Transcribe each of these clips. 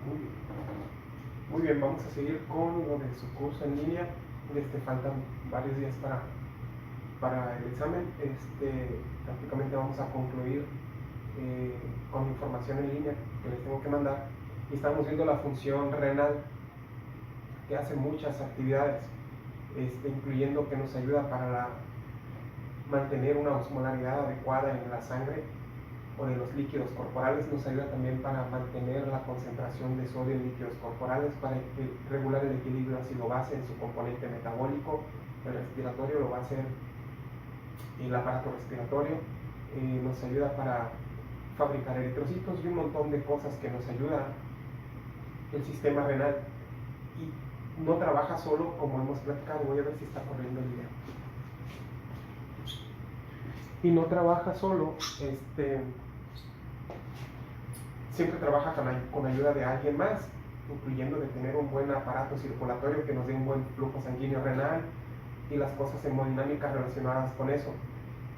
Muy bien. Muy bien, vamos a seguir con lo de su curso en línea. Faltan varios días para el examen. Prácticamente vamos a concluir con información en línea que les tengo que mandar. Y estamos viendo la función renal, que hace muchas actividades, incluyendo que nos ayuda para mantener una osmolaridad adecuada en la sangre o de los líquidos corporales, nos ayuda también para mantener la concentración de sodio en líquidos corporales, para regular el equilibrio ácido-base en su componente metabólico. El respiratorio lo va a hacer el aparato respiratorio, nos ayuda para fabricar eritrocitos y un montón de cosas que nos ayuda el sistema renal. Y no trabaja solo, como hemos platicado. Voy a ver si está corriendo el video. Y no trabaja solo, siempre trabaja con ayuda de alguien más, incluyendo de tener un buen aparato circulatorio que nos dé un buen flujo sanguíneo renal y las cosas hemodinámicas relacionadas con eso.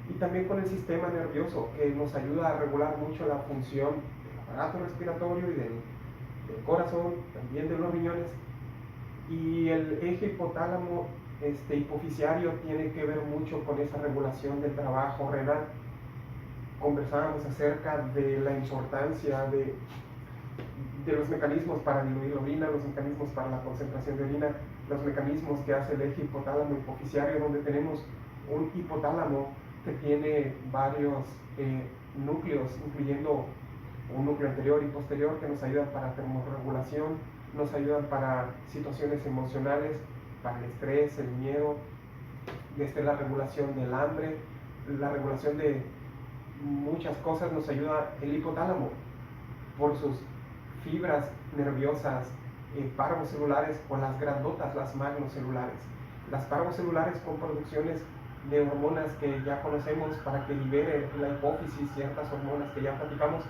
Y también con el sistema nervioso, que nos ayuda a regular mucho la función del aparato respiratorio y del corazón, también de los riñones. Y el eje hipotálamo hipoficiario tiene que ver mucho con esa regulación del trabajo renal. Conversábamos acerca de la importancia de los mecanismos para diluir orina, los mecanismos para la concentración de orina, los mecanismos que hace el eje hipotálamo hipoficiario, donde tenemos un hipotálamo que tiene varios núcleos, incluyendo un núcleo anterior y posterior, que nos ayudan para termorregulación, nos ayudan para situaciones emocionales, para el estrés, el miedo, la regulación del hambre, la regulación de muchas cosas. Nos ayuda el hipotálamo por sus fibras nerviosas parvocelulares, o las grandotas, las magnocelulares. Las parvocelulares con producciones de hormonas que ya conocemos para que libere la hipófisis ciertas hormonas que ya platicamos,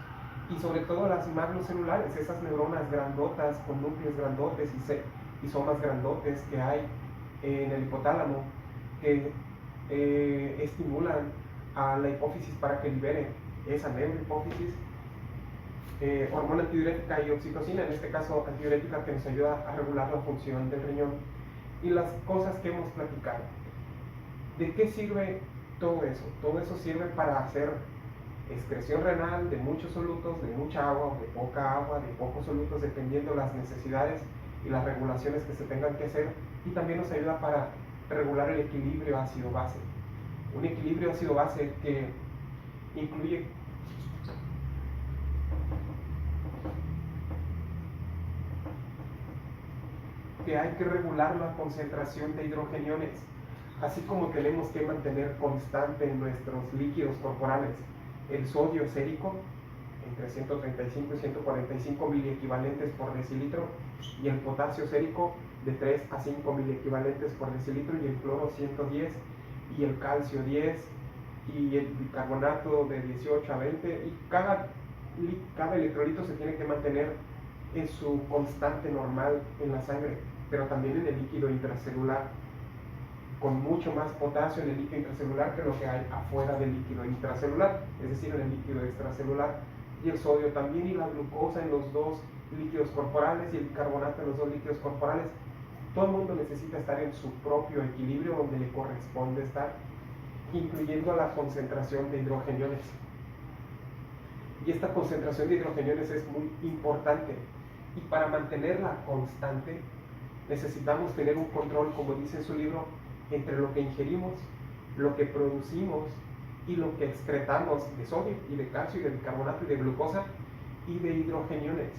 y sobre todo las magnocelulares, esas neuronas grandotas con núcleos grandotes y somas grandotes que hay en el hipotálamo, que estimulan a la hipófisis para que libere esa neurohipófisis, hormona antidiurética y oxitocina, en este caso antidiurética, que nos ayuda a regular la función del riñón. Y las cosas que hemos platicado. ¿De qué sirve todo eso? Todo eso sirve para hacer excreción renal de muchos solutos, de mucha agua o de poca agua, de pocos solutos, dependiendo las necesidades y las regulaciones que se tengan que hacer. Y también nos ayuda para regular el equilibrio ácido-base. Un equilibrio ácido-base que incluye que hay que regular la concentración de hidrogeniones, así como tenemos que mantener constante en nuestros líquidos corporales el sodio sérico entre 135 y 145 miliequivalentes por decilitro, y el potasio sérico de 3 a 5 miliequivalentes por decilitro, y el cloro 110, y el calcio 10, y el bicarbonato de 18 a 20, y cada electrolito se tiene que mantener en su constante normal en la sangre, pero también en el líquido intracelular, con mucho más potasio en el líquido intracelular que lo que hay afuera del líquido intracelular, es decir, en el líquido extracelular. Y el sodio también, y la glucosa en los dos líquidos corporales, y el bicarbonato en los dos líquidos corporales. Todo el mundo necesita estar en su propio equilibrio, donde le corresponde estar, incluyendo la concentración de hidrogeniones. Y esta concentración de hidrogeniones es muy importante, y para mantenerla constante necesitamos tener un control, como dice en su libro, entre lo que ingerimos, lo que producimos y lo que excretamos de sodio y de calcio y de bicarbonato y de glucosa y de hidrogeniones.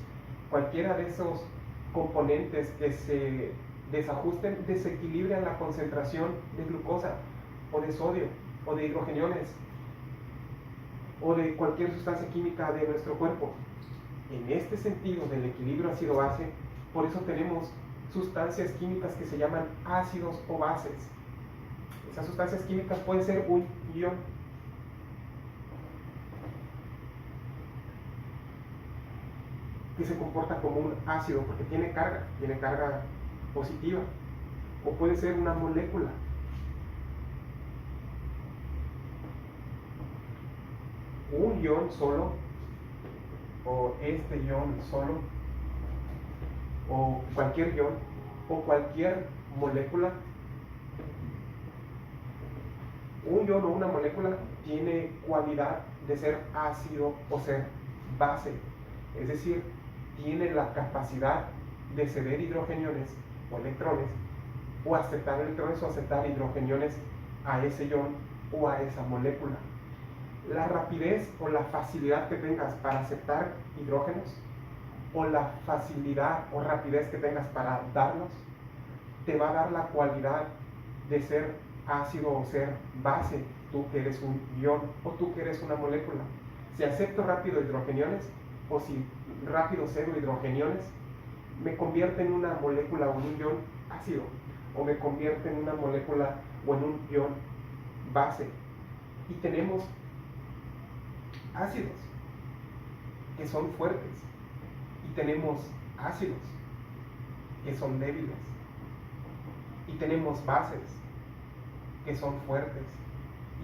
Cualquiera de esos componentes que se desajusten desequilibran la concentración de glucosa o de sodio o de hidrogeniones o de cualquier sustancia química de nuestro cuerpo. En este sentido del equilibrio ácido-base, por eso tenemos sustancias químicas que se llaman ácidos o bases. Esas sustancias químicas pueden ser un ion, que se comporta como un ácido porque tiene carga positiva, o puede ser una molécula. Un ion solo, o este ion solo, o cualquier ion o cualquier molécula. Un ion o una molécula tiene cualidad de ser ácido o ser base, es decir, tiene la capacidad de ceder hidrogeniones o electrones, o aceptar electrones o aceptar hidrogeniones a ese ion o a esa molécula. La rapidez o la facilidad que tengas para aceptar hidrógenos, o la facilidad o rapidez que tengas para darlos, te va a dar la cualidad de ser ácido o ser base, tú que eres un ion o tú que eres una molécula. Si acepto rápido hidrogeniones o si rápido cedo hidrogeniones, me convierte en una molécula o en un ion ácido, o me convierte en una molécula o en un ion base. Y tenemos ácidos que son fuertes y tenemos ácidos que son débiles y tenemos bases que son fuertes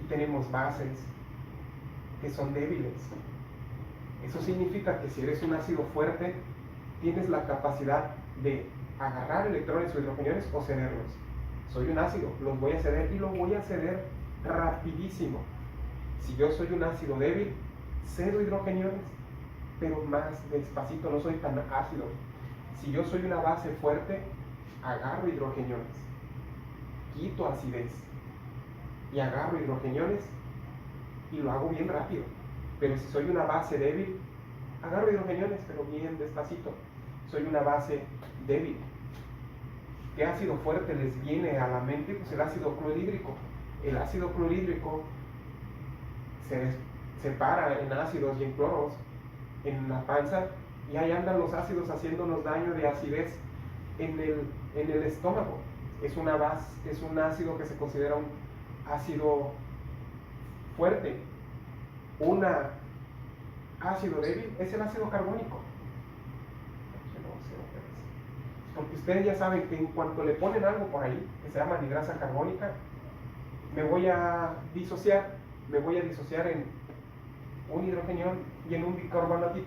y tenemos bases que son débiles. Eso significa que si eres un ácido fuerte, tienes la capacidad de agarrar electrones o hidrogeniones o cederlos. Soy un ácido, los voy a ceder y los voy a ceder rapidísimo. Si yo soy un ácido débil, cedo hidrogeniones, pero más despacito, no soy tan ácido. Si yo soy una base fuerte, agarro hidrogeniones, quito acidez y agarro hidrogeniones y lo hago bien rápido. Pero si soy una base débil, agarro hidrogeniones, pero bien despacito. Soy una base débil. ¿Qué ácido fuerte les viene a la mente? Pues el ácido clorhídrico. El ácido clorhídrico se separa en ácidos y en cloros en la panza, y ahí andan los ácidos haciéndonos daño de acidez en el estómago. Es una base, es un ácido que se considera un ácido fuerte. Un ácido débil es el ácido carbónico. Porque ustedes ya saben que en cuanto le ponen algo por ahí que se llama anhidrasa carbónica, me voy a disociar en un hidrogenión y en un bicarbonatito,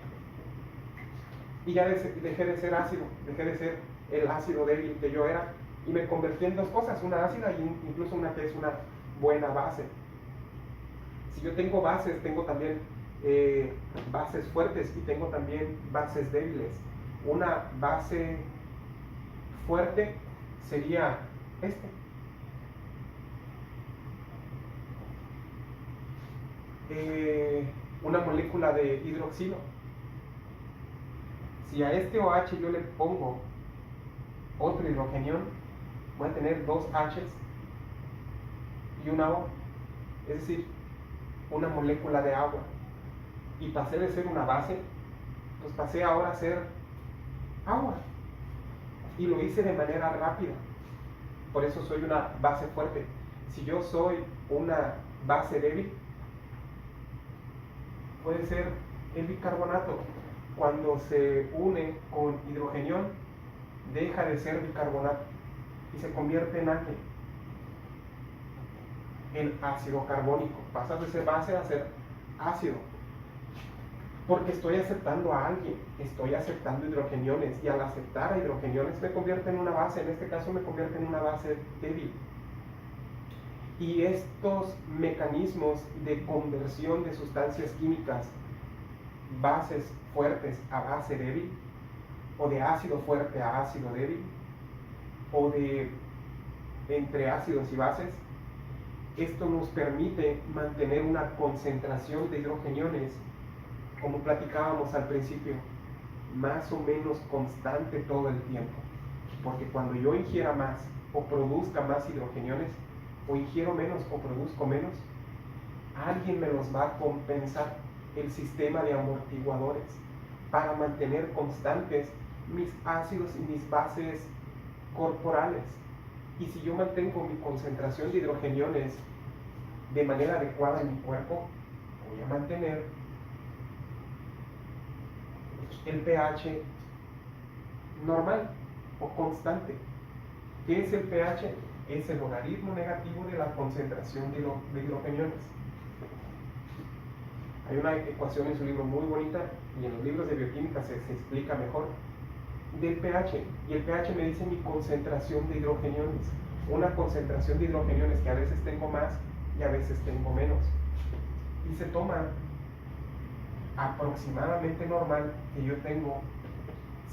y ya dejé de ser ácido, dejé de ser el ácido débil que yo era, y me convertí en dos cosas, una ácida y incluso una que es una buena base. Si yo tengo bases, tengo también bases fuertes y tengo también bases débiles. Una base fuerte sería una molécula de hidroxilo. Si a este OH yo le pongo otro hidrogenión, voy a tener dos H's y una O, es decir, una molécula de agua. Y pasé de ser una base, pues pasé ahora a ser agua. Y lo hice de manera rápida. Por eso soy una base fuerte. Si yo soy una base débil, puede ser el bicarbonato. Cuando se une con hidrogenión, deja de ser bicarbonato y se convierte en ACE, en ácido carbónico. Pasas de ser base a ser ácido, porque estoy aceptando a alguien, estoy aceptando hidrogeniones, y al aceptar a hidrogeniones me convierte en una base, en este caso me convierte en una base débil. Y estos mecanismos de conversión de sustancias químicas, bases fuertes a base débil, o de ácido fuerte a ácido débil, o de entre ácidos y bases, esto nos permite mantener una concentración de hidrogeniones, como platicábamos al principio, más o menos constante todo el tiempo. Porque cuando yo ingiera más o produzca más hidrogeniones, o ingiero menos o produzco menos, alguien me los va a compensar, el sistema de amortiguadores, para mantener constantes mis ácidos y mis bases corporales. Y si yo mantengo mi concentración de hidrogeniones de manera adecuada en mi cuerpo, voy a mantener el pH normal o constante. ¿Qué es el pH? Es el logaritmo negativo de la concentración de hidrogeniones. Hay una ecuación en su libro muy bonita, y en los libros de bioquímica se explica mejor, del pH, y el pH me dice mi concentración de hidrogeniones, una concentración de hidrogeniones que a veces tengo más y a veces tengo menos, y se toma aproximadamente normal que yo tengo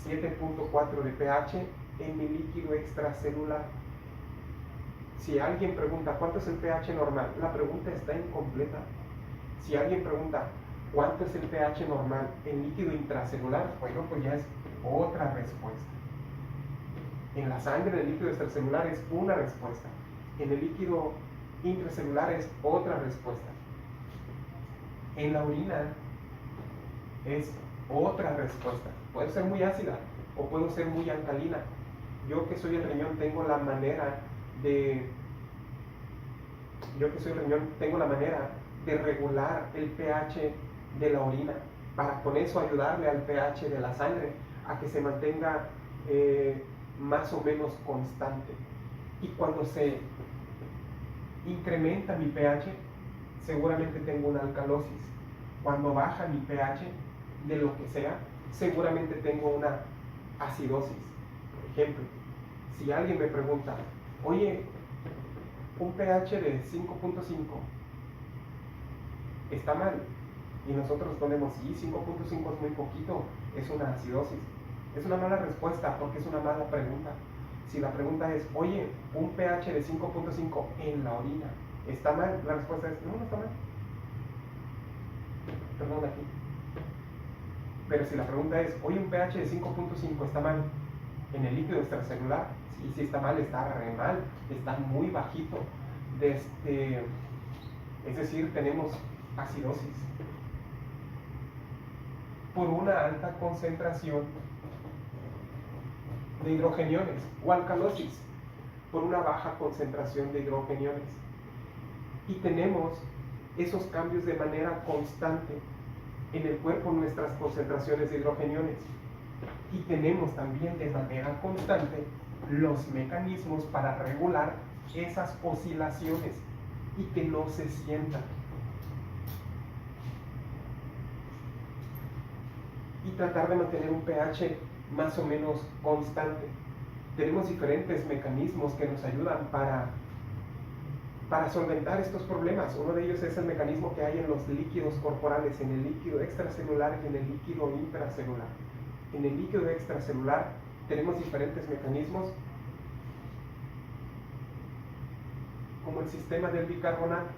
7.4 de pH en mi líquido extracelular. Si alguien pregunta cuánto es el pH normal, la pregunta está incompleta. Si alguien pregunta cuánto es el pH normal en líquido intracelular, bueno, pues ya es otra respuesta. En la sangre, en el líquido extracelular es una respuesta. En el líquido intracelular es otra respuesta. En la orina es otra respuesta. Puede ser muy ácida o puede ser muy alcalina. Yo que soy el riñón tengo la manera de regular el pH de la orina para con eso ayudarle al pH de la sangre a que se mantenga más o menos constante. Y cuando se incrementa mi pH, seguramente tengo una alcalosis. Cuando baja mi pH de lo que sea, seguramente tengo una acidosis. Por ejemplo, si alguien me pregunta, oye, un pH de 5.5 está mal, y nosotros ponemos, sí, 5.5 es muy poquito, es una acidosis. Es una mala respuesta porque es una mala pregunta. Si la pregunta es, oye, un pH de 5.5 en la orina, ¿está mal? La respuesta es, no, no está mal. Perdón, aquí. Pero si la pregunta es, oye, un pH de 5.5 está mal en el líquido extracelular, sí, sí está mal, está re mal, está muy bajito. Es decir, tenemos acidosis por una alta concentración de hidrogeniones, o alcalosis por una baja concentración de hidrogeniones. Y tenemos esos cambios de manera constante en el cuerpo, nuestras concentraciones de hidrogeniones, y tenemos también de manera constante los mecanismos para regular esas oscilaciones y que no se sientan. Y tratar de mantener un pH más o menos constante. Tenemos diferentes mecanismos que nos ayudan para solventar estos problemas. Uno de ellos es el mecanismo que hay en los líquidos corporales, en el líquido extracelular y en el líquido intracelular. En el líquido extracelular tenemos diferentes mecanismos, como el sistema del bicarbonato.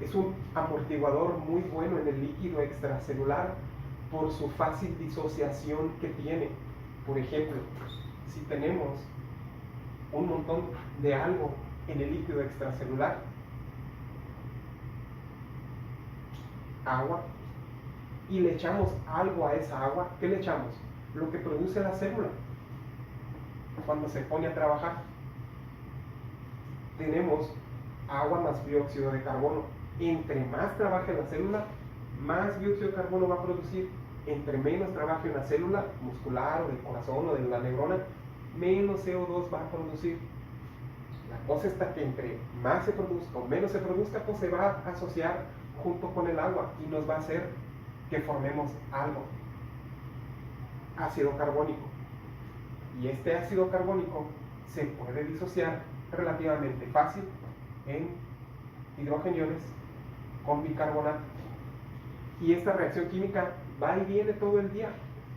Es un amortiguador muy bueno en el líquido extracelular por su fácil disociación que tiene. Por ejemplo, si tenemos un montón de algo en el líquido extracelular, agua, y le echamos algo a esa agua, ¿qué le echamos? Lo que produce la célula cuando se pone a trabajar. Tenemos agua más dióxido de carbono. Entre más trabaje la célula, más dióxido de carbono va a producir. Entre menos trabaje una célula muscular o del corazón o de la neurona, menos CO2 va a producir. La cosa está que entre más se produzca o menos se produzca, pues se va a asociar junto con el agua y nos va a hacer que formemos algo, ácido carbónico. Y este ácido carbónico se puede disociar relativamente fácil en hidrogeniones con bicarbonato. Y esta reacción química va y viene todo el día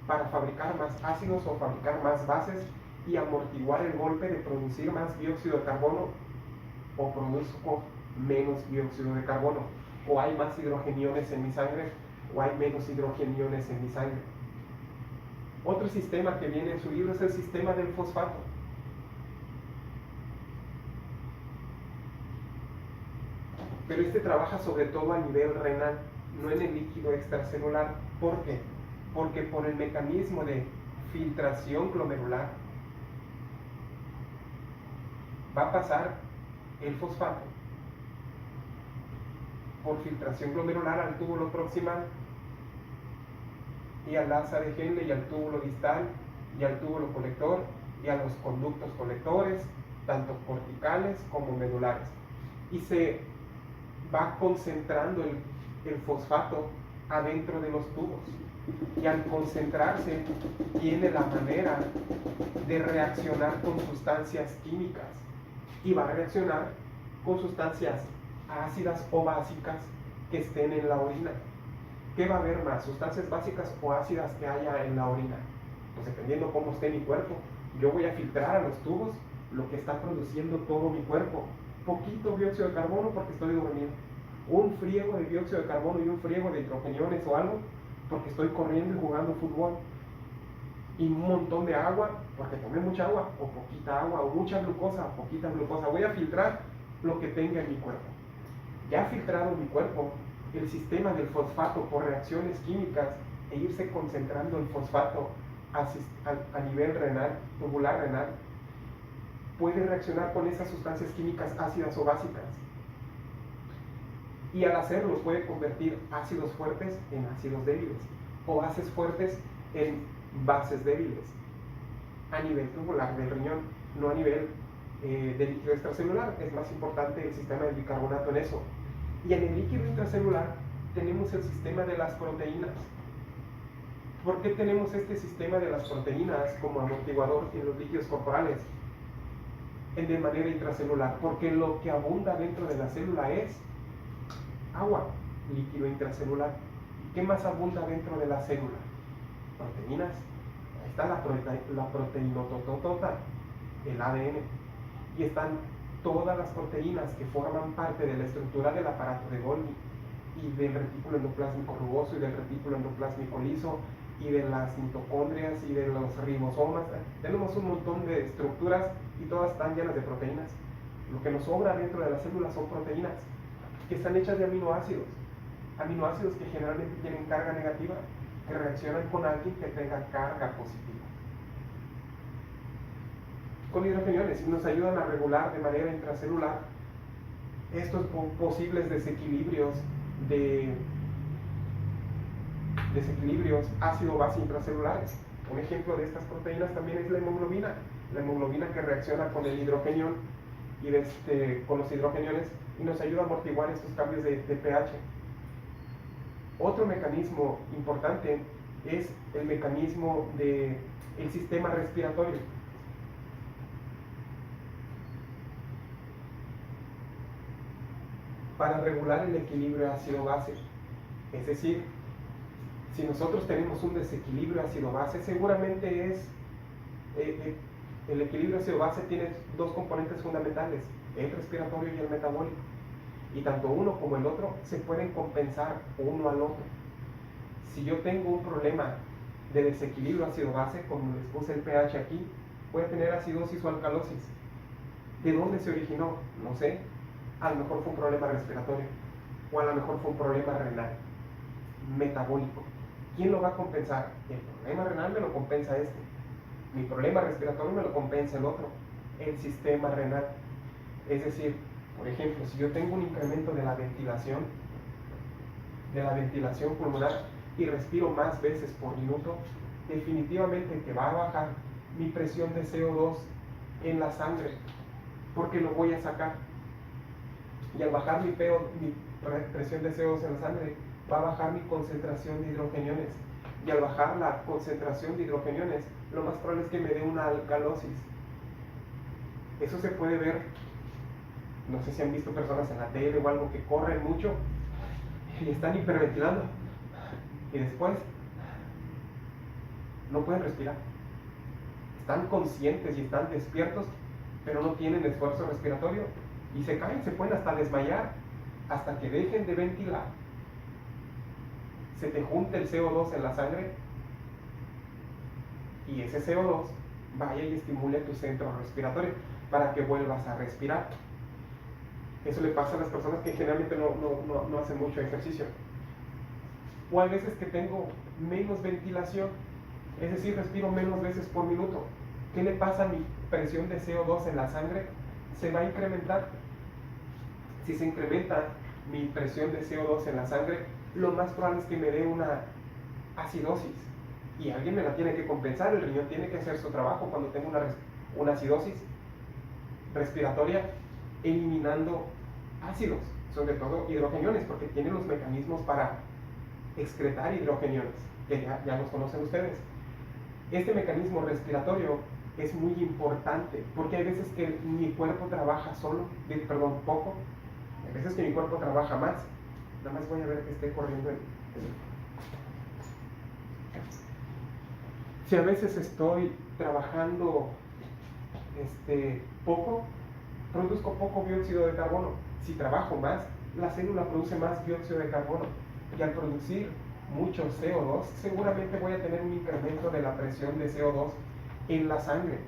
para fabricar más ácidos o fabricar más bases y amortiguar el golpe de producir más dióxido de carbono, o produzco menos dióxido de carbono, o hay más hidrogeniones en mi sangre o hay menos hidrogeniones en mi sangre. Otro sistema que viene en su libro es el sistema del fosfato. Pero este trabaja sobre todo a nivel renal, no en el líquido extracelular. ¿Por qué? Porque por el mecanismo de filtración glomerular va a pasar el fosfato por filtración glomerular al túbulo proximal y al asa de Henle y al túbulo distal y al túbulo colector y a los conductos colectores, tanto corticales como medulares, y se va concentrando el fosfato adentro de los tubos. Y al concentrarse, tiene la manera de reaccionar con sustancias químicas. Y va a reaccionar con sustancias ácidas o básicas que estén en la orina. ¿Qué va a haber más? ¿Sustancias básicas o ácidas que haya en la orina? Pues dependiendo cómo esté mi cuerpo, yo voy a filtrar a los tubos lo que está produciendo todo mi cuerpo. Poquito dióxido de carbono porque estoy dormido. Un friego de dióxido de carbono y un friego de hidrogeniones o algo porque estoy corriendo y jugando fútbol. Y un montón de agua porque tomé mucha agua o poquita agua, o mucha glucosa o poquita glucosa. Voy a filtrar lo que tenga en mi cuerpo. Ya filtrado mi cuerpo, el sistema del fosfato por reacciones químicas e irse concentrando el fosfato a nivel renal, tubular renal, puede reaccionar con esas sustancias químicas ácidas o básicas. Y al hacerlo puede convertir ácidos fuertes en ácidos débiles o bases fuertes en bases débiles a nivel tubular del riñón, no a nivel de líquido extracelular. Es más importante el sistema del bicarbonato en eso. Y en el líquido intracelular tenemos el sistema de las proteínas. ¿Por qué tenemos este sistema de las proteínas como amortiguador en los líquidos corporales de manera intracelular? Porque lo que abunda dentro de la célula es agua, líquido intracelular. ¿Qué más abunda dentro de la célula? Proteínas. Ahí está la proteinototota, el ADN. Y están todas las proteínas que forman parte de la estructura del aparato de Golgi y del retículo endoplásmico rugoso y del retículo endoplásmico liso y de las mitocondrias y de los ribosomas. Tenemos un montón de estructuras y todas están llenas de proteínas. Lo que nos sobra dentro de las células son proteínas que están hechas de aminoácidos que generalmente tienen carga negativa, que reaccionan con alguien que tenga carga positiva. Con hidrogeniones y nos ayudan a regular de manera intracelular estos posibles desequilibrios ácido-base intracelulares. Un ejemplo de estas proteínas también es la hemoglobina que reacciona con el hidrogenión y con los hidrogeniones y nos ayuda a amortiguar estos cambios de pH. Otro mecanismo importante es el mecanismo del sistema respiratorio. Para regular el equilibrio ácido-base. Es decir, si nosotros tenemos un desequilibrio ácido-base, seguramente es el equilibrio ácido-base tiene dos componentes fundamentales, el respiratorio y el metabólico. Y tanto uno como el otro se pueden compensar uno al otro. Si yo tengo un problema de desequilibrio ácido-base, como les puse el pH aquí, puede tener acidosis o alcalosis. ¿De dónde se originó? No sé. A lo mejor fue un problema respiratorio o a lo mejor fue un problema renal, metabólico. ¿Quién lo va a compensar? El problema renal me lo compensa este, mi problema respiratorio me lo compensa el otro, el sistema renal. Es decir, por ejemplo, si yo tengo un incremento de la ventilación pulmonar y respiro más veces por minuto, definitivamente que va a bajar mi presión de CO2 en la sangre, porque lo voy a sacar. Y al bajar mi presión de CO2 en la sangre, va a bajar mi concentración de hidrogeniones. Y al bajar la concentración de hidrogeniones, lo más probable es que me dé una alcalosis. Eso se puede ver, no sé si han visto personas en la tele o algo que corren mucho y están hiperventilando. Y después no pueden respirar. Están conscientes y están despiertos, pero no tienen esfuerzo respiratorio. Y se caen, se pueden hasta desmayar, hasta que dejen de ventilar. Se te junta el CO2 en la sangre y ese CO2 vaya y estimule tu centro respiratorio para que vuelvas a respirar. Eso le pasa a las personas que generalmente no hacen mucho ejercicio. O hay veces que tengo menos ventilación, es decir, respiro menos veces por minuto. ¿Qué le pasa a mi presión de CO2 en la sangre? Se va a incrementar. Si se incrementa mi presión de CO2 en la sangre, lo más probable es que me dé una acidosis. Y alguien me la tiene que compensar, el riñón tiene que hacer su trabajo cuando tengo una acidosis respiratoria, eliminando ácidos, son de todo hidrogeniones, porque tienen los mecanismos para excretar hidrogeniones, que ya los conocen ustedes. Este mecanismo respiratorio es muy importante, porque hay veces que mi cuerpo trabaja poco, hay veces que mi cuerpo trabaja más. Nada más voy a ver que esté corriendo si a veces estoy trabajando poco, produzco poco dióxido de carbono. Si trabajo más, la célula produce más dióxido de carbono. Y al producir mucho CO2, seguramente voy a tener un incremento de la presión de CO2 en la sangre.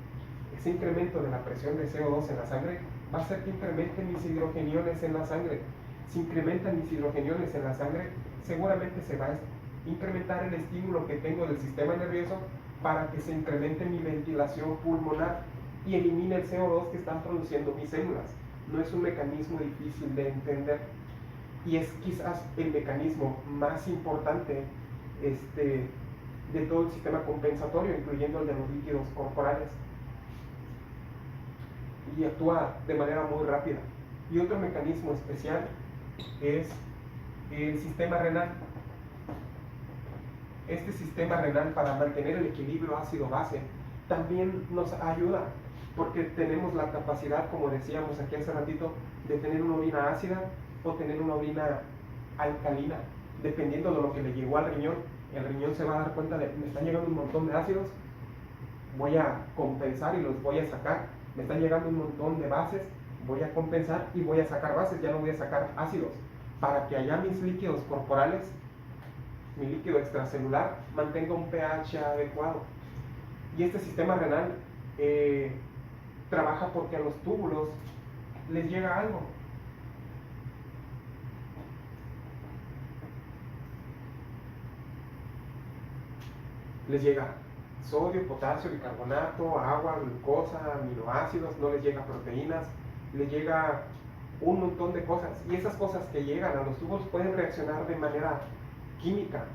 Ese incremento de la presión de CO2 en la sangre va a hacer que incrementen mis hidrogeniones en la sangre. Si incrementan mis hidrogeniones en la sangre, seguramente se va a incrementar el estímulo que tengo del sistema nervioso para que se incremente mi ventilación pulmonar y elimine el CO2 que están produciendo mis células. No es un mecanismo difícil de entender y es quizás el mecanismo más importante de todo el sistema compensatorio, incluyendo el de los líquidos corporales, y actúa de manera muy rápida. Y otro mecanismo especial es el sistema renal. Este sistema renal, para mantener el equilibrio ácido-base, también nos ayuda, porque tenemos la capacidad, como decíamos aquí hace ratito, de tener una orina ácida o tener una orina alcalina, dependiendo de lo que le llegó al riñón. El riñón se va a dar cuenta de, me están llegando un montón de ácidos, voy a compensar y los voy a sacar. Me están llegando un montón de bases, voy a compensar y voy a sacar bases, ya no voy a sacar ácidos, para que allá mis líquidos corporales, mi líquido extracelular, mantenga un pH adecuado. Y este sistema renal trabaja porque a los túbulos les llega algo. Les llega sodio, potasio, bicarbonato, agua, glucosa, aminoácidos, no les llega proteínas, les llega un montón de cosas. Y esas cosas que llegan a los tubos pueden reaccionar de manera química.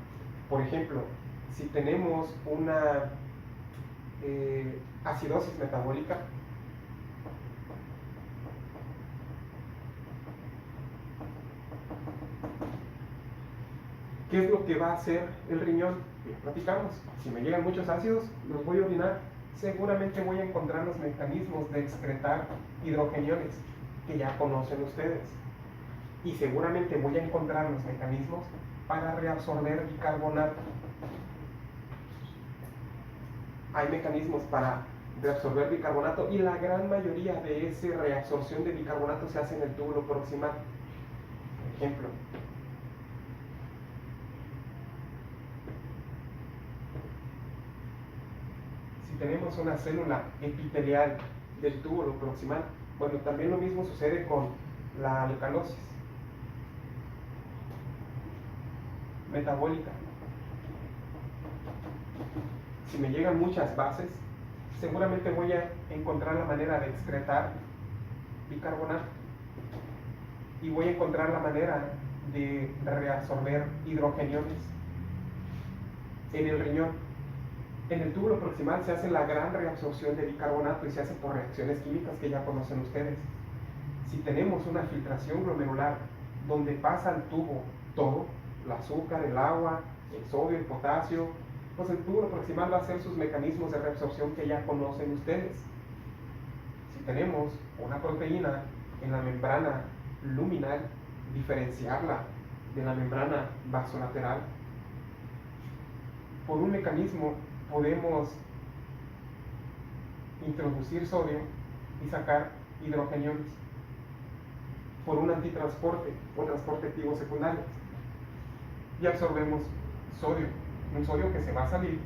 Por ejemplo, si tenemos una acidosis metabólica, ¿qué es lo que va a hacer el riñón? Bien, platicamos. Si me llegan muchos ácidos, los voy a orinar. Seguramente voy a encontrar los mecanismos de excretar hidrogeniones que ya conocen ustedes. Y seguramente voy a encontrar los mecanismos para reabsorber bicarbonato. Hay mecanismos para reabsorber bicarbonato y la gran mayoría de esa reabsorción de bicarbonato se hace en el túbulo proximal. Por ejemplo, si tenemos una célula epitelial del túbulo proximal, bueno, también lo mismo sucede con la alcalosis metabólica. Si me llegan muchas bases, seguramente voy a encontrar la manera de excretar bicarbonato y voy a encontrar la manera de reabsorber hidrogeniones en el riñón. En el túbulo proximal se hace la gran reabsorción de bicarbonato y se hace por reacciones químicas que ya conocen ustedes. Si tenemos una filtración glomerular donde pasa al tubo todo, el azúcar, el agua, el sodio, el potasio, pues el túbulo proximal va a hacer sus mecanismos de reabsorción que ya conocen ustedes. Si tenemos una proteína en la membrana luminal, diferenciarla de la membrana vasolateral, por un mecanismo podemos introducir sodio y sacar hidrogeniones por un antitransporte o transporte activo secundario y absorbemos sodio, un sodio que se va a salir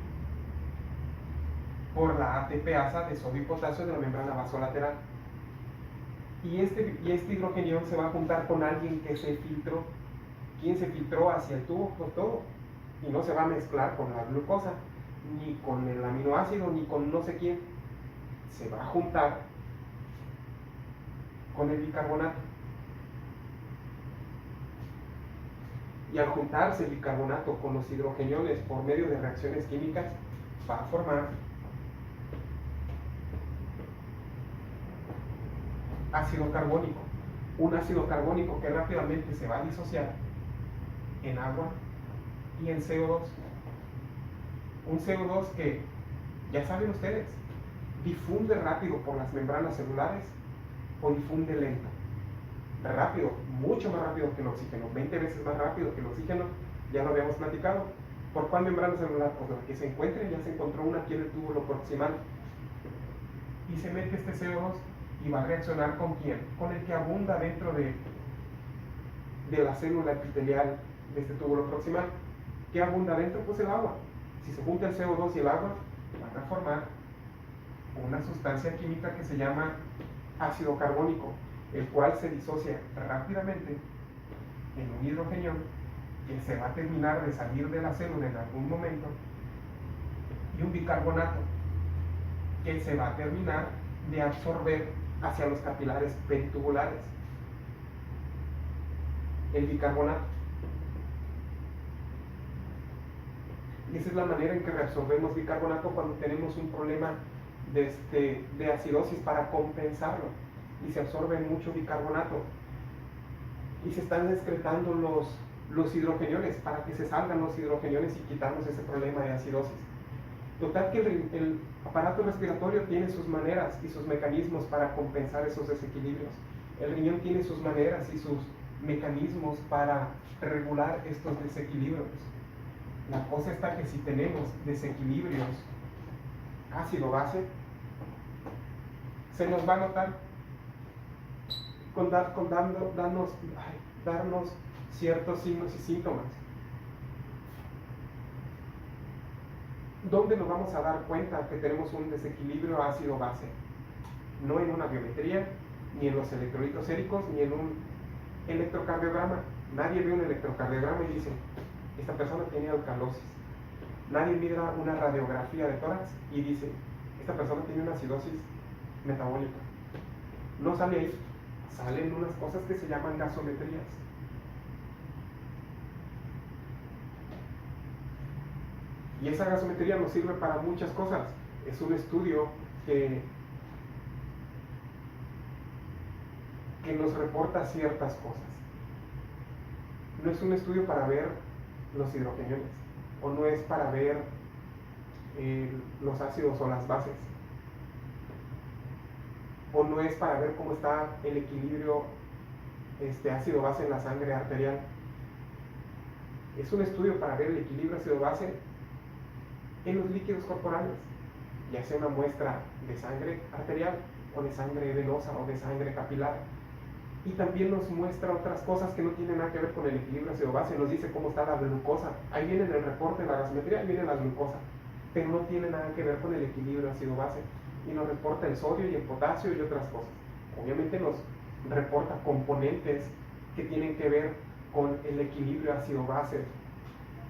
por la ATPasa de sodio y potasio de la membrana vasolateral, y este hidrogenión se va a juntar con alguien que se filtró. ¿Quién se filtró hacia el tubo? Pues todo, y no se va a mezclar con la glucosa, ni con el aminoácido, ni con no sé quién. Se va a juntar con el bicarbonato. Y al juntarse el bicarbonato con los hidrogeniones por medio de reacciones químicas, va a formar ácido carbónico. un ácido carbónico que rápidamente se va a disociar en agua y en CO2. Un CO2 que, ya saben ustedes, difunde rápido por las membranas celulares o difunde lento. Rápido, mucho más rápido que el oxígeno, 20 veces más rápido que el oxígeno, ya lo habíamos platicado. ¿Por cuál membrana celular? Pues la que se encuentre, ya se encontró una aquí en el túbulo proximal. Y se mete este CO2 y va a reaccionar ¿con quién? Con el que abunda dentro de la célula epitelial de este túbulo proximal. ¿Qué abunda dentro? Pues el agua. Si se junta el CO2 y el agua, van a formar una sustancia química que se llama ácido carbónico, el cual se disocia rápidamente en un hidrogenión que se va a terminar de salir de la célula en algún momento, y un bicarbonato que se va a terminar de absorber hacia los capilares peritubulares. El bicarbonato. Y esa es la manera en que reabsorbemos bicarbonato cuando tenemos un problema de acidosis, para compensarlo. Y se absorbe mucho bicarbonato. Y se están excretando los hidrogeniones para que se salgan los hidrogeniones y quitarnos ese problema de acidosis. Total que el aparato respiratorio tiene sus maneras y sus mecanismos para compensar esos desequilibrios. El riñón tiene sus maneras y sus mecanismos para regular estos desequilibrios. La cosa está que si tenemos desequilibrios ácido-base, se nos va a notar darnos ciertos signos y síntomas. ¿Dónde nos vamos a dar cuenta que tenemos un desequilibrio ácido-base? No en una biometría, ni en los electrolitos séricos, ni en un electrocardiograma. Nadie ve un electrocardiograma y dice, esta persona tiene alcalosis. Nadie mira una radiografía de tórax y dice, esta persona tiene una acidosis metabólica. No sale ahí, salen unas cosas que se llaman gasometrías. Y esa gasometría nos sirve para muchas cosas. Es un estudio que nos reporta ciertas cosas. No es un estudio para ver los hidrogeniones, o no es para ver los ácidos o las bases, o no es para ver cómo está el equilibrio ácido-base en la sangre arterial. Es un estudio para ver el equilibrio ácido-base en los líquidos corporales, ya sea una muestra de sangre arterial o de sangre venosa o de sangre capilar. Y también nos muestra otras cosas que no tienen nada que ver con el equilibrio ácido-base. Nos dice cómo está la glucosa. Ahí viene en el reporte de la gasometría, ahí viene la glucosa, pero no tiene nada que ver con el equilibrio ácido-base. Y nos reporta el sodio y el potasio y otras cosas. Obviamente nos reporta componentes que tienen que ver con el equilibrio ácido-base,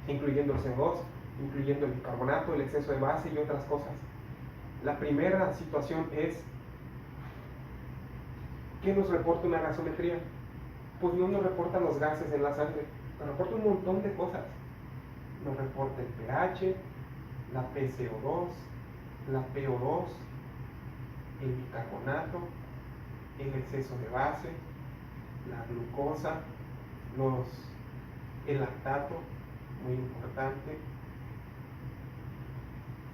incluyendo el CO2, incluyendo el bicarbonato, el exceso de base y otras cosas. La primera situación es, ¿qué nos reporta una gasometría? Pues no nos reporta los gases en la sangre, nos reporta un montón de cosas. Nos reporta el pH, la PCO2, la PO2, el bicarbonato, el exceso de base, la glucosa, el lactato, muy importante,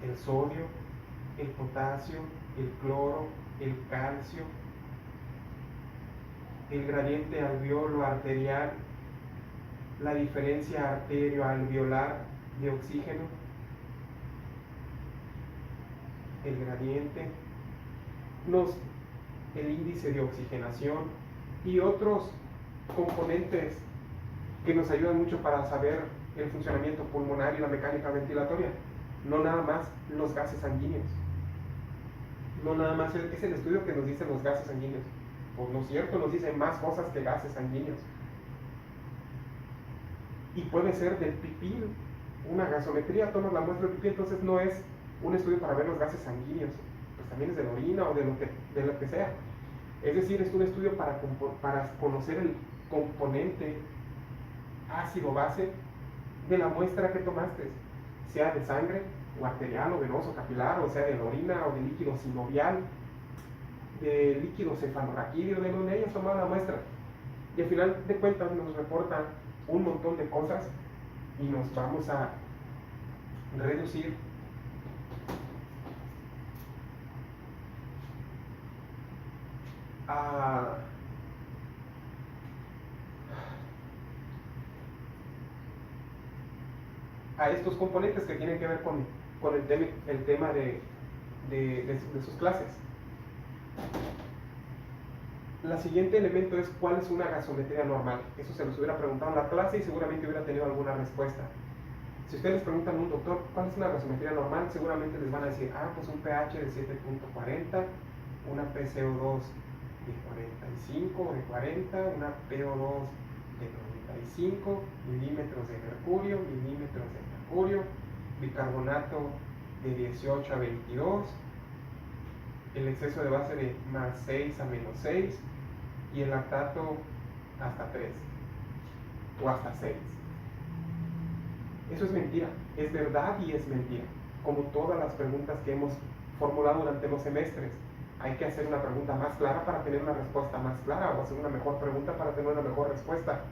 el sodio, el potasio, el cloro, el calcio, el gradiente alveolo-arterial, la diferencia arterio-alveolar de oxígeno, el gradiente, el índice de oxigenación y otros componentes que nos ayudan mucho para saber el funcionamiento pulmonar y la mecánica ventilatoria. No nada más los gases sanguíneos. No nada más es el estudio que nos dice los gases sanguíneos. Pues no es cierto, nos dice más cosas que gases sanguíneos. Y puede ser del pipí, una gasometría, tomas la muestra del pipí, entonces no es un estudio para ver los gases sanguíneos, pues también es de la orina o de lo que sea. Es decir, es un estudio para conocer el componente ácido-base de la muestra que tomaste, sea de sangre o arterial o venoso capilar, o sea de la orina o de líquido sinovial, de líquido cefalorraquídeo, de donde hayas tomado la muestra. Y al final de cuentas nos reporta un montón de cosas y nos vamos a reducir a estos componentes que tienen que ver con el tema de sus clases. La siguiente elemento es cuál es una gasometría normal. Eso se los hubiera preguntado en la clase y seguramente hubiera tenido alguna respuesta. Si ustedes les preguntan a un doctor cuál es una gasometría normal, seguramente les van a decir, pues un pH de 7.40, una PCO2 de 45 o de 40, una PO2 de 95, milímetros de mercurio, bicarbonato de 18 a 22, el exceso de base de más 6 a menos 6 y el lactato hasta 3 o hasta 6. Eso es mentira, es verdad y es mentira. Como todas las preguntas que hemos formulado durante los semestres, hay que hacer una pregunta más clara para tener una respuesta más clara o hacer una mejor pregunta para tener una mejor respuesta.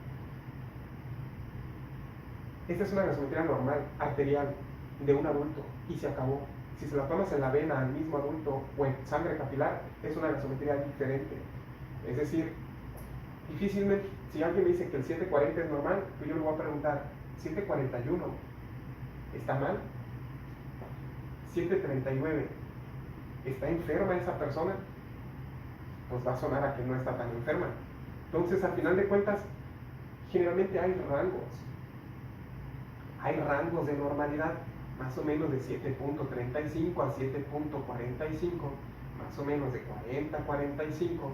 Esta es una gasometría normal, arterial, de un adulto y se acabó. Si se la tomas en la vena al mismo adulto o en sangre capilar, es una gasometría diferente. Es decir, difícilmente, si alguien me dice que el 740 es normal, pues yo le voy a preguntar, 741, ¿está mal? 739, ¿está enferma esa persona? Pues va a sonar a que no está tan enferma. Entonces, al final de cuentas, generalmente hay rangos de normalidad, más o menos de 7.35 a 7.45, más o menos de 40 a 45,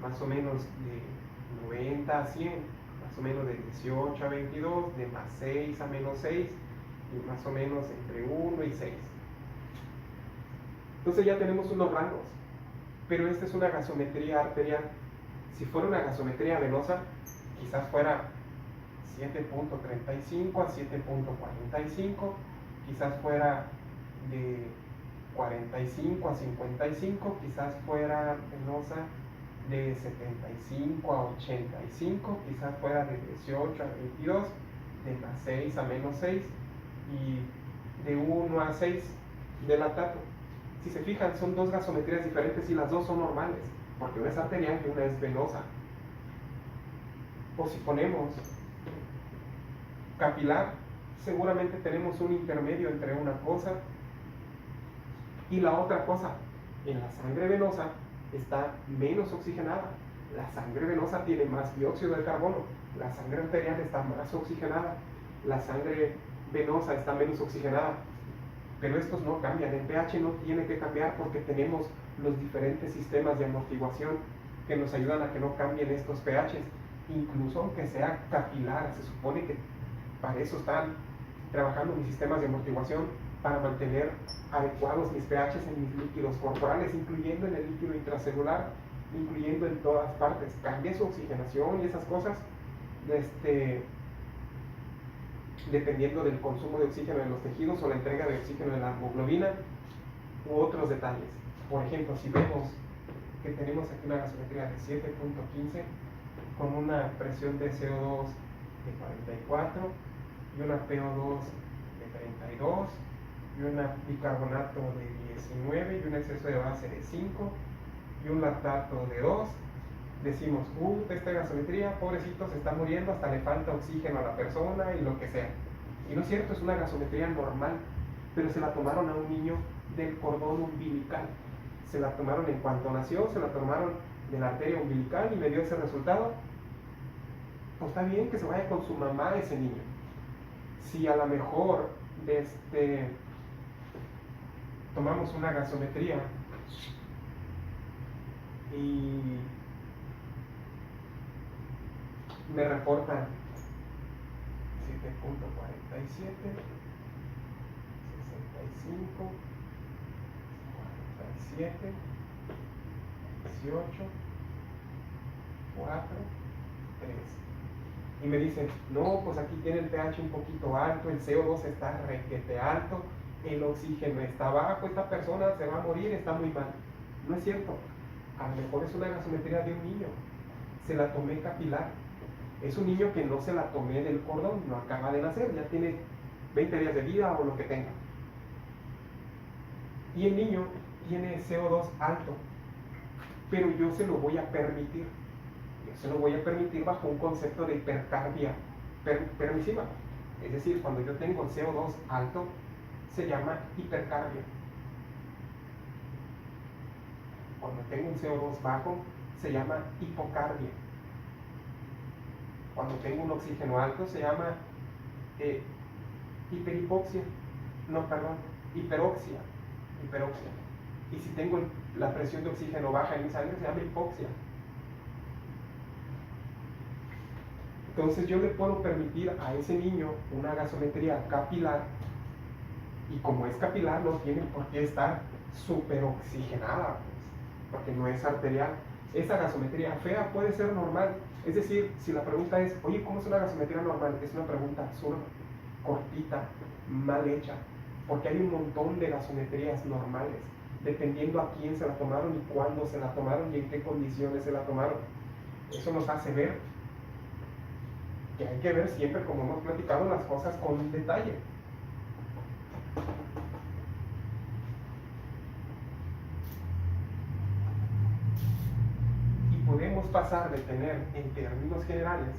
más o menos de 90 a 100, más o menos de 18 a 22, de más 6 a menos 6 y más o menos entre 1 y 6. Entonces ya tenemos unos rangos, pero esta es una gasometría arterial. Si fuera una gasometría venosa, quizás fuera 7.35 a 7.45, quizás fuera de 45 a 55, quizás fuera venosa de 75 a 85, quizás fuera de 18 a 22, de más 6 a menos 6 y de 1 a 6 de lactato. Si se fijan, son dos gasometrías diferentes y las dos son normales, porque una es arterial y una es venosa. O si ponemos capilar, seguramente tenemos un intermedio entre una cosa y la otra cosa. En la sangre venosa está menos oxigenada. La sangre venosa tiene más dióxido de carbono. La sangre arterial está más oxigenada. La sangre venosa está menos oxigenada. Pero estos no cambian. El pH no tiene que cambiar porque tenemos los diferentes sistemas de amortiguación que nos ayudan a que no cambien estos pHs. Incluso aunque sea capilar, se supone que para eso están trabajando mis sistemas de amortiguación, para mantener adecuados mis pHs en mis líquidos corporales, incluyendo en el líquido intracelular, incluyendo en todas partes. Cambia su oxigenación y esas cosas, dependiendo del consumo de oxígeno en los tejidos o la entrega de oxígeno en la hemoglobina u otros detalles. Por ejemplo, si vemos que tenemos aquí una gasometría de 7.15 con una presión de CO2 de 44 y una PO2 de 32 y un bicarbonato de 19 y un exceso de base de 5 y un lactato de 2, decimos, esta gasometría, pobrecito, se está muriendo, hasta le falta oxígeno a la persona y lo que sea. Y no es cierto, es una gasometría normal, pero se la tomaron a un niño del cordón umbilical. Se la tomaron en cuanto nació, se la tomaron de la arteria umbilical y me dio ese resultado. Pues está bien que se vaya con su mamá ese niño. Si a lo mejor tomamos una gasometría y me reportan 7.47, 65, 47, 18, 4, 3. Y me dicen, no, pues aquí tiene el pH un poquito alto, el CO2 está requete alto, el oxígeno está bajo, esta persona se va a morir, está muy mal. No es cierto. A lo mejor es una gasometría de un niño. se la tomé capilar. Es un niño que no se la tomé del cordón, no acaba de nacer, ya tiene 20 días de vida o lo que tenga. Y el niño tiene CO2 alto, pero yo se lo voy a permitir. Yo se lo voy a permitir bajo un concepto de hipercarbia permisiva. Es decir, cuando yo tengo el CO2 alto, se llama hipercarbia. Cuando tengo un CO2 bajo, se llama hipocarbia. Cuando tengo un oxígeno alto, se llama hiperhipoxia. No, perdón, hiperoxia. Y si tengo la presión de oxígeno baja en mi sangre, se llama hipoxia. Entonces yo le puedo permitir a ese niño una gasometría capilar, y como es capilar no tiene por qué estar súper oxigenada, pues, porque no es arterial. Esa gasometría fea puede ser normal. Es decir, si la pregunta es, oye, ¿cómo es una gasometría normal? Es una pregunta absurda, cortita, mal hecha, porque hay un montón de gasometrías normales, dependiendo a quién se la tomaron y cuándo se la tomaron y en qué condiciones se la tomaron. Eso nos hace ver que hay que ver siempre, como hemos platicado, las cosas con detalle. Y podemos pasar de tener, en términos generales,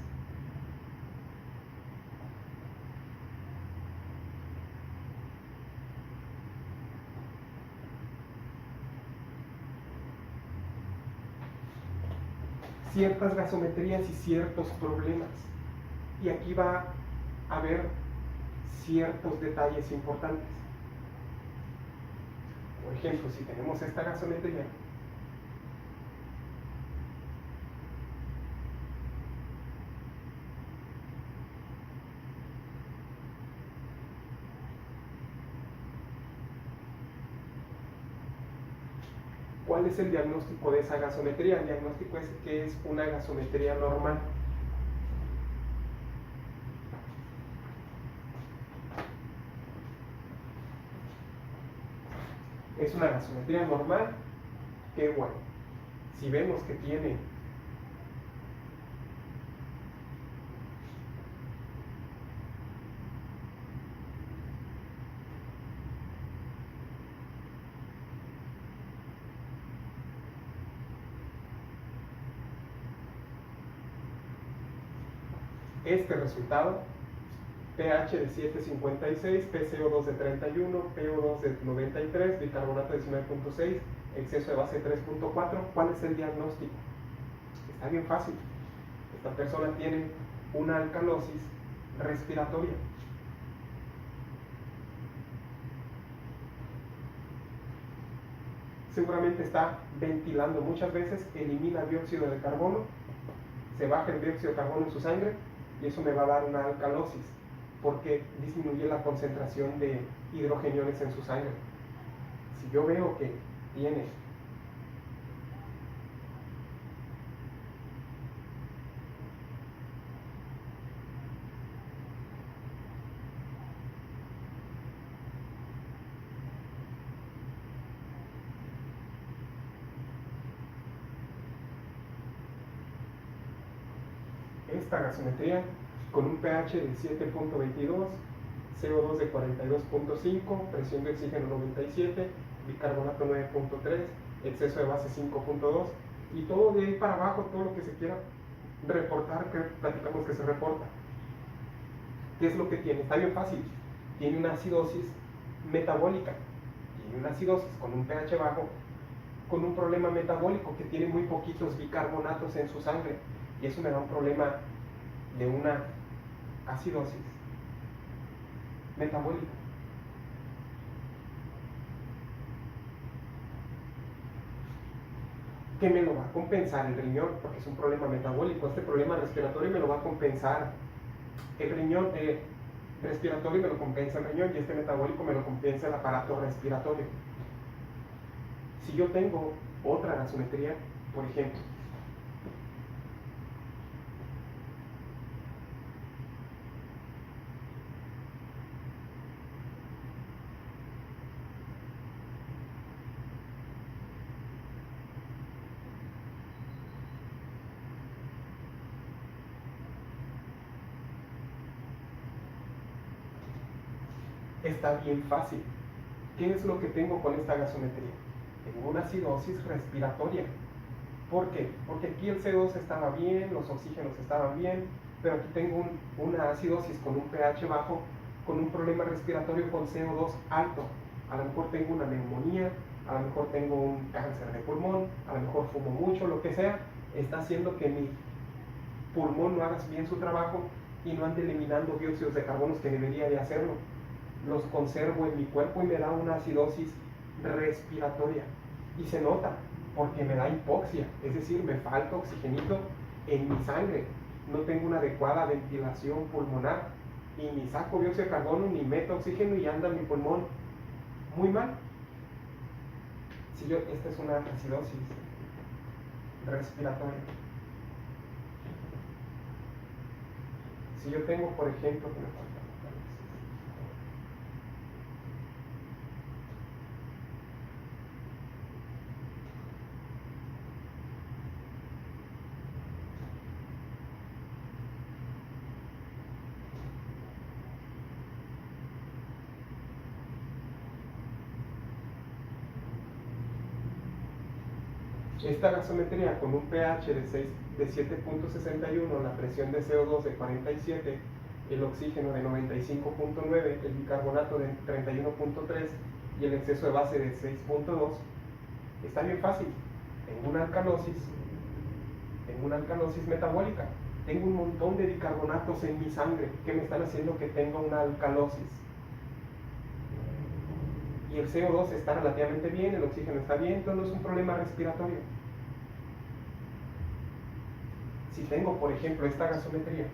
ciertas gasometrías y ciertos problemas. Y aquí va a haber ciertos detalles importantes. Por ejemplo, si tenemos esta gasometría, ¿cuál es el diagnóstico de esa gasometría? El diagnóstico es que es una gasometría normal. Es una gasometría normal, que bueno, si vemos que tiene este resultado, pH de 7,56, PCO2 de 31, PO2 de 93, bicarbonato de 19,6, exceso de base 3,4, ¿cuál es el diagnóstico? Está bien fácil. Esta persona tiene una alcalosis respiratoria. Seguramente está ventilando muchas veces, elimina dióxido de carbono, se baja el dióxido de carbono en su sangre y eso me va a dar una alcalosis porque disminuye la concentración de hidrogeniones en su sangre. Si yo veo que tiene esta gasometría con un pH de 7,22, CO2 de 42,5, presión de oxígeno 97, bicarbonato 9,3, exceso de base 5,2 y todo de ahí para abajo, todo lo que se quiera reportar, que platicamos que se reporta. ¿Qué es lo que tiene? Está bien fácil. Tiene una acidosis metabólica, tiene una acidosis con un pH bajo, con un problema metabólico que tiene muy poquitos bicarbonatos en su sangre y eso me da un problema de una acidosis metabólica. ¿Qué me lo va a compensar el riñón? Porque es un problema metabólico. Este problema respiratorio me lo va a compensar el riñón respiratorio, me lo compensa el riñón, y este metabólico me lo compensa el aparato respiratorio. Si yo tengo otra gasometría, por ejemplo, Está bien fácil. ¿Qué es lo que tengo con esta gasometría? Tengo una acidosis respiratoria. ¿Por qué? Porque aquí el CO2 estaba bien, los oxígenos estaban bien, pero aquí tengo una acidosis con un pH bajo, con un problema respiratorio con CO2 alto. A lo mejor tengo una neumonía, a lo mejor tengo un cáncer de pulmón, a lo mejor fumo mucho, lo que sea, está haciendo que mi pulmón no haga bien su trabajo y no ande eliminando dióxidos de carbono que debería de hacerlo. Los conservo en mi cuerpo y me da una acidosis respiratoria. Y se nota, porque me da hipoxia, es decir, me falta oxigenito en mi sangre. No tengo una adecuada ventilación pulmonar y ni saco dióxido de carbono ni meto oxígeno y anda mi pulmón muy mal. Esta es una acidosis respiratoria. Si yo tengo, por ejemplo, esta gasometría con un pH de 7.61, la presión de CO2 de 47, el oxígeno de 95.9, el bicarbonato de 31.3 y el exceso de base de 6.2, está bien fácil. Tengo una alcalosis metabólica. Tengo un montón de bicarbonatos en mi sangre que me están haciendo que tenga una alcalosis. Y el CO2 está relativamente bien, el oxígeno está bien, entonces no es un problema respiratorio. Si tengo, por ejemplo, esta gasometría,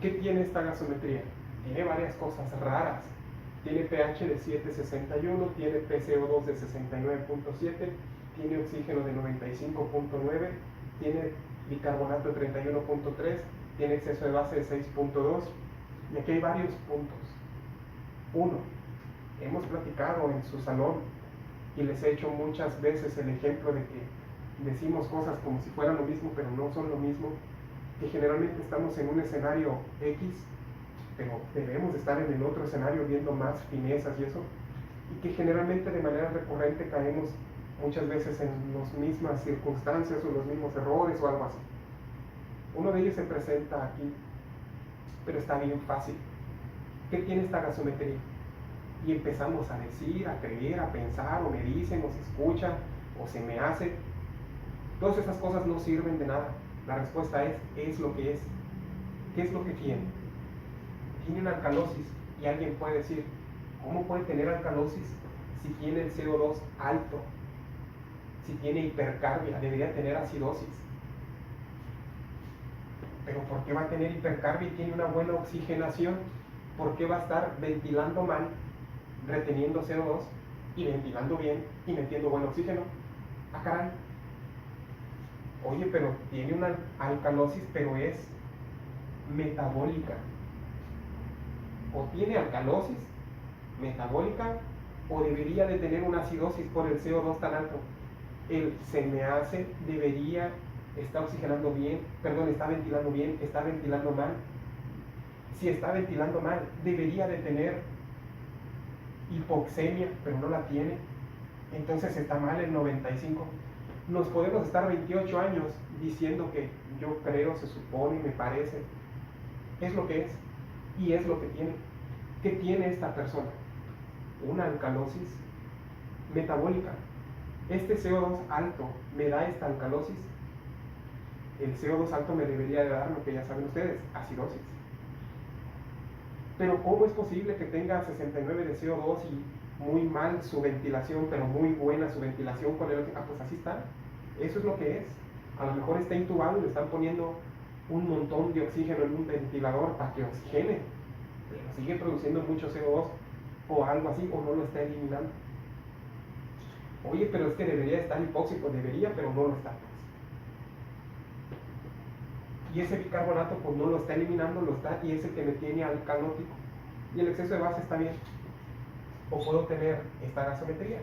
¿qué tiene esta gasometría? Tiene varias cosas raras. Tiene pH de 7.61, tiene PCO2 de 69.7, tiene oxígeno de 95.9, tiene bicarbonato de 31.3, tiene exceso de base de 6.2. Y aquí hay varios puntos. Uno, hemos platicado en su salón y les he hecho muchas veces el ejemplo de que decimos cosas como si fueran lo mismo, pero no son lo mismo, que generalmente estamos en un escenario X, pero debemos estar en el otro escenario viendo más finezas y eso, y que generalmente de manera recurrente caemos muchas veces en las mismas circunstancias o los mismos errores o algo así. Uno de ellos se presenta aquí, pero está bien fácil. ¿Qué tiene esta gasometría? Y empezamos a decir, a creer, a pensar, o me dicen, o se escucha, o se me hace. Todas esas cosas no sirven de nada. La respuesta es lo que es. ¿Qué es lo que tiene? Tiene una alcalosis. Y alguien puede decir, ¿cómo puede tener alcalosis si tiene el CO2 alto? Si tiene hipercarbia, debería tener acidosis. Pero ¿por qué va a tener hipercarbia y tiene una buena oxigenación? ¿Por qué va a estar ventilando mal, reteniendo CO2 y ventilando bien y metiendo buen oxígeno? Ah, caray. Oye, pero tiene una alcalosis, pero es metabólica. O tiene alcalosis metabólica o debería de tener una acidosis por el CO2 tan alto. El se me hace, debería, está oxigenando bien, perdón, está ventilando bien, está ventilando mal. Si está ventilando mal, debería de tener hipoxemia, pero no la tiene. Entonces está mal el 95. Nos podemos estar 28 años diciendo que yo creo, se supone, me parece. Es lo que es y es lo que tiene. ¿Qué tiene esta persona? Una alcalosis metabólica. Este CO2 alto me da esta alcalosis. El CO2 alto me debería de dar lo que ya saben ustedes, acidosis. Pero ¿cómo es posible que tenga 69 de CO2 y muy mal su ventilación, pero muy buena su ventilación con el oxígeno? Ah, pues así está. Eso es lo que es. A lo mejor está intubado y le están poniendo un montón de oxígeno en un ventilador para que oxigene, pero sigue produciendo mucho CO2 o algo así, o no lo está eliminando. Oye, pero es que debería estar hipóxico, debería, pero no lo está. Y ese bicarbonato pues no lo está eliminando, lo está, y es el que me tiene alcalótico. Y el exceso de base está bien. O puedo tener esta gasometría.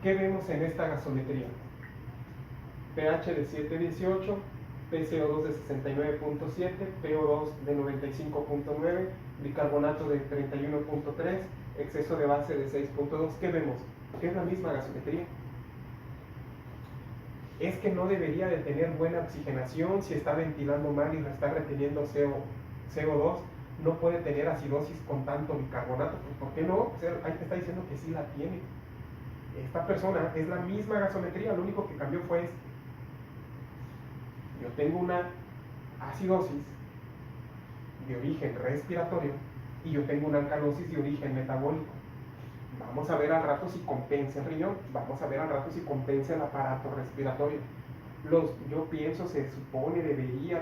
¿Qué vemos en esta gasometría? pH de 7,18, PCO2 de 69,7, PO2 de 95,9, bicarbonato de 31,3, exceso de base de 6,2. ¿Qué vemos? Que es la misma gasometría. Es que no debería de tener buena oxigenación si está ventilando mal y está reteniendo CO2. No puede tener acidosis con tanto bicarbonato. ¿Por qué no? O sea, ahí te está diciendo que sí la tiene. Esta persona es la misma gasometría, lo único que cambió fue esto. Yo tengo una acidosis de origen respiratorio y yo tengo una alcalosis de origen metabólico. Vamos a ver al rato si compensa el riñón, vamos a ver al rato si compensa el aparato respiratorio. Yo pienso, se supone, debería